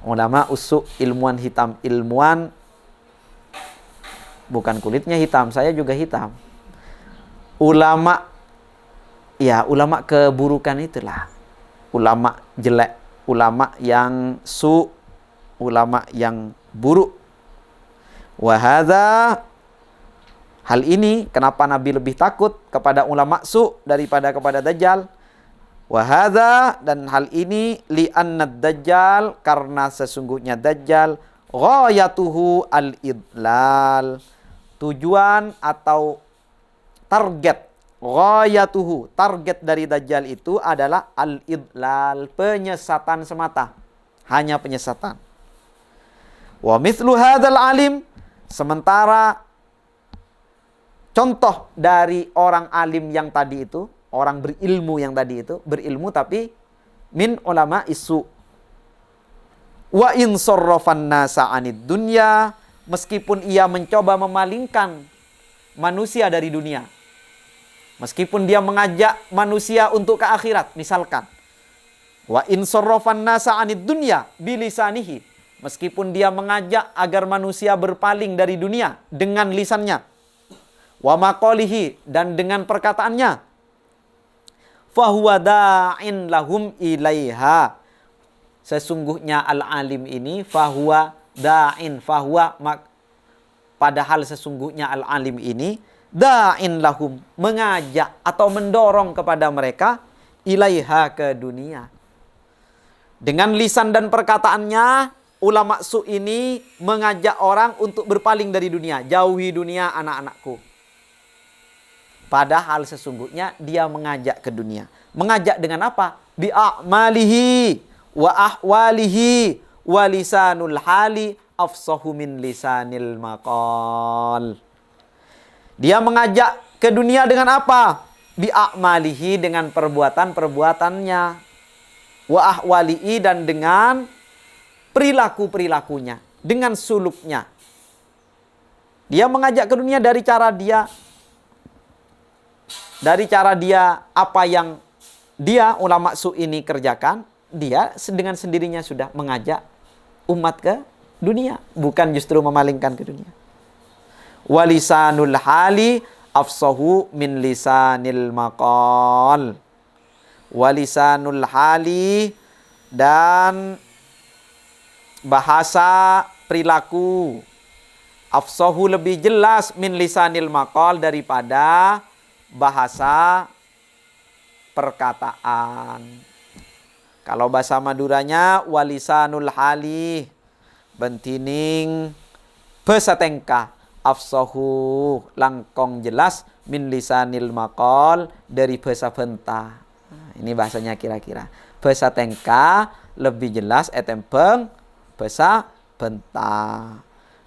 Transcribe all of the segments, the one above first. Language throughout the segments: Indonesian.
Ulama usuk, ilmuwan hitam. Ilmuwan bukan kulitnya hitam, saya juga hitam. Ulama, ya ulama keburukan itulah. Ulama jelek, ulama yang ulama yang buruk. Wahada, hal ini kenapa Nabi lebih takut kepada ulama daripada kepada Dajjal? Wahada, dan hal ini li'anna Dajjal, karena sesungguhnya Dajjal ghayatuhu al-idlal, tujuan atau target, ghayatuhu, target dari Dajjal itu adalah al-idlal, penyesatan semata, hanya penyesatan. Wa mithlu hadzal alim, sementara contoh dari orang alim yang tadi itu, orang berilmu yang tadi itu, berilmu tapi min ulama isu. Wa in sarrafan nasa 'anid dunya, meskipun ia mencoba memalingkan manusia dari dunia. Meskipun dia mengajak manusia untuk ke akhirat, misalkan. Wa in sarrafan nasa 'anid dunya bilisanihi, meskipun dia mengajak agar manusia berpaling dari dunia dengan lisannya. Wa maqalihi, dan dengan perkataannya. Fahuwa da'in lahum ilaiha, sesungguhnya al-alim ini fahuwa da'in, padahal sesungguhnya al-alim ini da'in lahum, mengajak atau mendorong kepada mereka ilaiha, ke dunia. Dengan lisan dan perkataannya, ulama ini mengajak orang untuk berpaling dari dunia. Jauhi dunia anak-anakku. Padahal sesungguhnya dia mengajak ke dunia. Mengajak dengan apa? Bi'a'malihi wa ahwalihi wa lisanul hali afsahu min lisanil maqal. Dia mengajak ke dunia dengan apa? Bi'a'malihi, dengan perbuatan-perbuatannya. Wa ahwalihi, dan dengan perilaku-perilakunya, dengan suluknya. Dia mengajak ke dunia dari cara dia apa yang dia ulama ini kerjakan, dia dengan sendirinya sudah mengajak umat ke dunia, bukan justru memalingkan ke dunia. Walisanul hali afsahu min lisanil maqal. Walisanul hali, dan bahasa perilaku, afsahu, lebih jelas, min lisanil maqal, daripada bahasa perkataan. Kalau bahasa Maduranya walisanul hali, bentining pesatengka, afsahu, langkong jelas, min lisanil maqal, dari bahasa benta. Nah, ini bahasanya kira-kira. Bahasa tengka lebih jelas etempeng bahasa benta.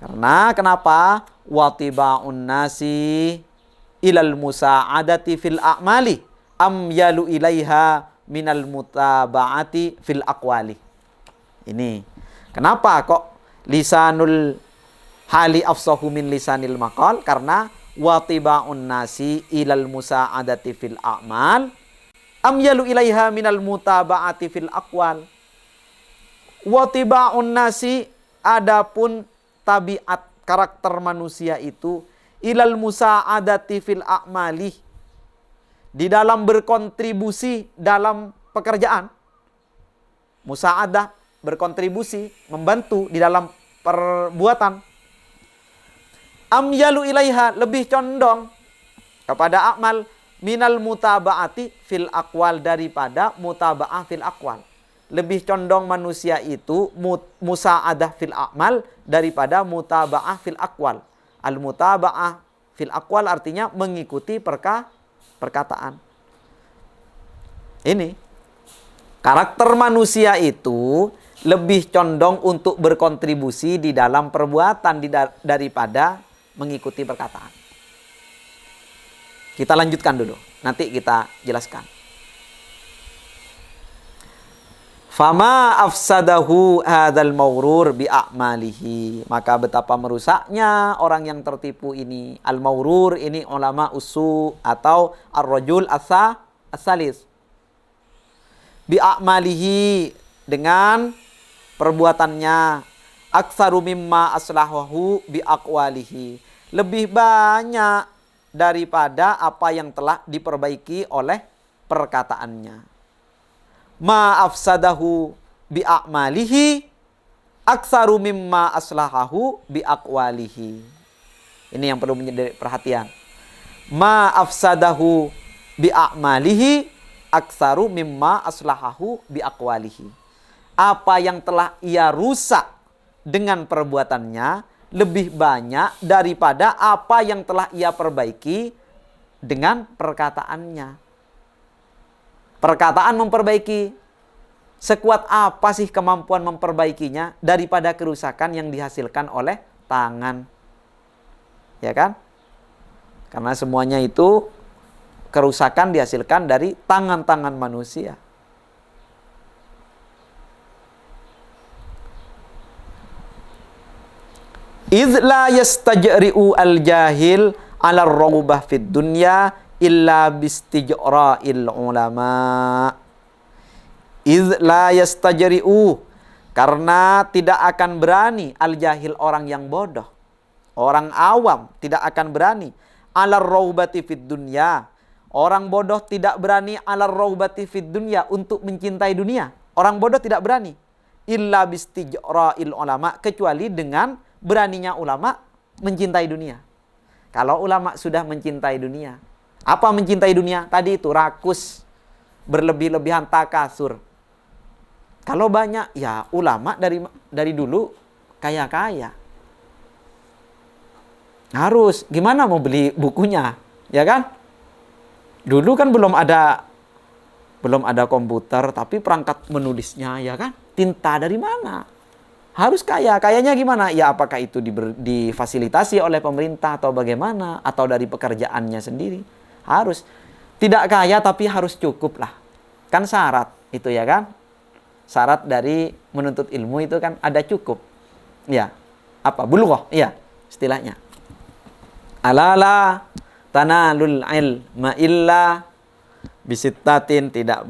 Karena kenapa? Watiba'un nasi ilal musa'adati fil a'mali am yalu ilaiha minal mutaba'ati fil aqwali. Ini kenapa kok lisanul hali afsahu min lisanil maqal? Karena watiba'un nasi ilal musa'adati fil a'mal am yalu ilaiha minal mutaba'ati fil aqwal. Watiba'un nasi, adapun tabiat karakter manusia itu, ilal musa'adati fil a'mali, di dalam berkontribusi dalam pekerjaan. Musa'adah, berkontribusi, membantu di dalam perbuatan. Amyalu ilaiha, lebih condong kepada amal, minal mutaba'ati fil aqwal, daripada mutaba'ah fil aqwal. Lebih condong manusia itu musa'adah fil a'mal daripada mutaba'ah fil aqwal. Al-mutaba'ah fil aqwal artinya mengikuti perkataan. Ini karakter manusia itu lebih condong untuk berkontribusi di dalam perbuatan daripada mengikuti perkataan. Kita lanjutkan dulu, nanti kita jelaskan. Fama afsadahu hadzal mawrur bi'amalihi, maka betapa merusaknya orang yang tertipu ini. Al-mawrur ini ulama usu atau ar-rajul as-salis. Bi'amalihi, dengan perbuatannya, aktsaru mimma aslahahu bi aqwalihi, lebih banyak daripada apa yang telah diperbaiki oleh perkataannya. Ma afsadahu bi a'malihi aktsaru mimma aslahahu bi aqwalihi. Ini yang perlu menjadi perhatian. Ma afsadahu bi a'malihi aktsaru mimma aslahahu bi aqwalihi. Apa yang telah ia rusak dengan perbuatannya lebih banyak daripada apa yang telah ia perbaiki dengan perkataannya. Perkataan memperbaiki, sekuat apa sih kemampuan memperbaikinya daripada kerusakan yang dihasilkan oleh tangan? Ya kan? Karena semuanya itu kerusakan dihasilkan dari tangan-tangan manusia. Idz la yastajri'u al-jahil 'ala ar-raghbah fid dunya illa bistijra'il ulama. Idz la yastajri'u, karena tidak akan berani al-jahil, orang yang bodoh, orang awam tidak akan berani, 'ala ar-raghbati fid dunya. Orang bodoh tidak berani 'ala ar-raghbati fid dunya, untuk mencintai dunia. Orang bodoh tidak berani. Illa bistijra'il ulama, kecuali dengan beraninya ulama mencintai dunia. Kalau ulama sudah mencintai dunia, apa mencintai dunia? Tadi itu rakus, berlebih-lebihan, takasur. Kalau banyak, ya ulama dari dulu kaya-kaya. Harus, gimana mau beli bukunya? Ya kan? Dulu kan belum ada komputer, tapi perangkat menulisnya, ya kan? Tinta dari mana? Harus kaya. Kayanya gimana? Ya apakah itu difasilitasi oleh pemerintah atau bagaimana? Atau dari pekerjaannya sendiri? Harus. Tidak kaya tapi harus cukup lah. Kan syarat itu, ya kan? Syarat dari menuntut ilmu itu kan ada cukup. Ya. Apa? Bulughah. Ya, istilahnya. Alala tanalul ilma illa bisittatin, tidak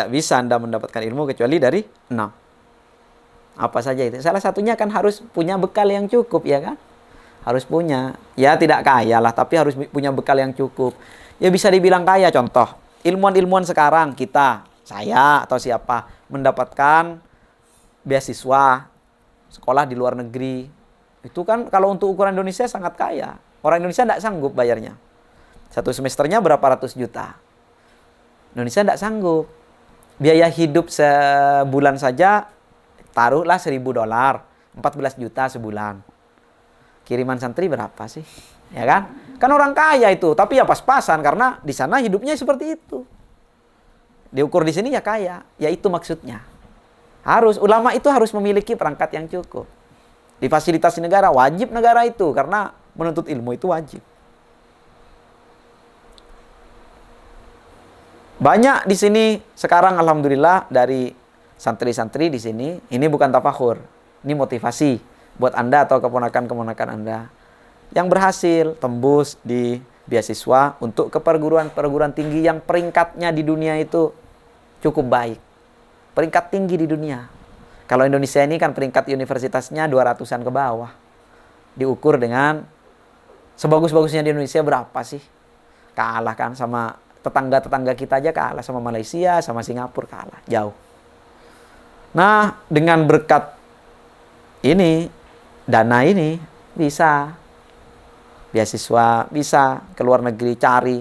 bisa Anda mendapatkan ilmu kecuali dari 6. Apa saja itu? Salah satunya kan harus punya bekal yang cukup, ya kan? Harus punya. Ya tidak kaya lah, tapi harus punya bekal yang cukup. Ya bisa dibilang kaya. Contoh, ilmuwan-ilmuwan sekarang, kita, saya atau siapa, mendapatkan beasiswa sekolah di luar negeri. Itu kan kalau untuk ukuran Indonesia sangat kaya. Orang Indonesia tidak sanggup bayarnya. Satu semesternya berapa ratus juta. Indonesia tidak sanggup. Biaya hidup sebulan saja taruhlah $1.000, 14 juta sebulan. Kiriman santri berapa sih? Ya kan? Kan orang kaya itu, tapi ya pas-pasan karena di sana hidupnya seperti itu. Diukur di sini ya kaya, ya itu maksudnya. Harus, ulama itu harus memiliki perangkat yang cukup. Difasilitasi negara, wajib negara itu, karena menuntut ilmu itu wajib. Banyak di sini sekarang alhamdulillah dari santri-santri di sini, ini bukan tafakhur, ini motivasi buat Anda atau keponakan-keponakan Anda yang berhasil tembus di beasiswa untuk ke perguruan-perguruan tinggi yang peringkatnya di dunia itu cukup baik. Peringkat tinggi di dunia. Kalau Indonesia ini kan peringkat universitasnya 200-an ke bawah. Diukur dengan sebagus-bagusnya di Indonesia berapa sih? Kalah kan sama tetangga-tetangga kita aja, kalah sama Malaysia, sama Singapura, kalah jauh. Nah, dengan berkat ini, dana ini, bisa beasiswa, bisa ke luar negeri cari.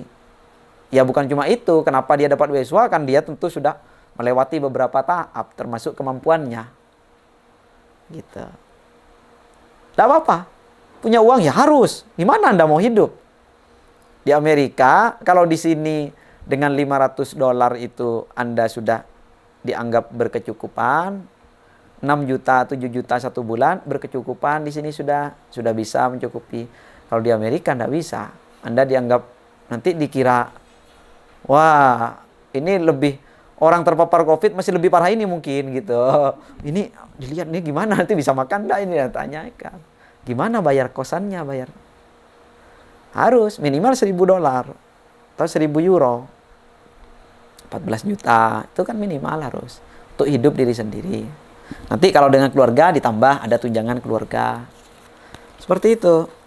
Ya bukan cuma itu, kenapa dia dapat beasiswa, kan dia tentu sudah melewati beberapa tahap, termasuk kemampuannya. Gitu. Tidak apa-apa, punya uang ya harus. Gimana Anda mau hidup? Di Amerika, kalau di sini dengan $500 itu Anda sudah dianggap berkecukupan, 6 juta, 7 juta satu bulan, berkecukupan di sini sudah bisa mencukupi. Kalau di Amerika tidak bisa. Anda dianggap, nanti dikira, wah ini lebih, orang terpapar COVID masih lebih parah ini mungkin gitu. Ini dilihat nih gimana, nanti bisa makan enggak, ini tanyakan. Gimana bayar kosannya, bayar? Harus minimal $1.000 atau €1.000. 14 juta, itu kan minimal harus untuk hidup diri sendiri. Nanti kalau dengan keluarga ditambah ada tunjangan keluarga. Seperti itu.